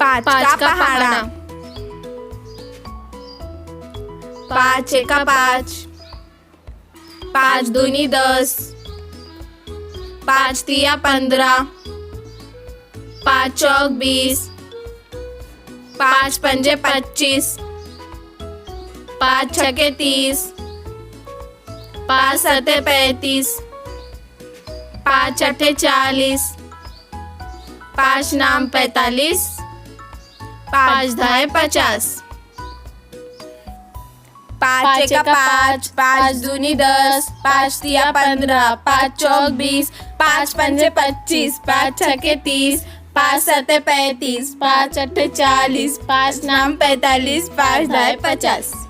पाँच का पहाड़ा। 5 एका 5, 5 दूनी 10, 5 तिया 15, 5 चौक 20, 5 पंजे 25, 5 छके 30, 5 सते 35, 5 अठे 40, 5 नाम 45, 5 धाए 50। 5 एका 5, 5 दूनी 10, 5 तिया 15, 5 चौक 20, 5 पंजे 25, 5 छके 30, 5 सते 35, 5 अठे 40, 5 नाम 45, 5 धाए 50।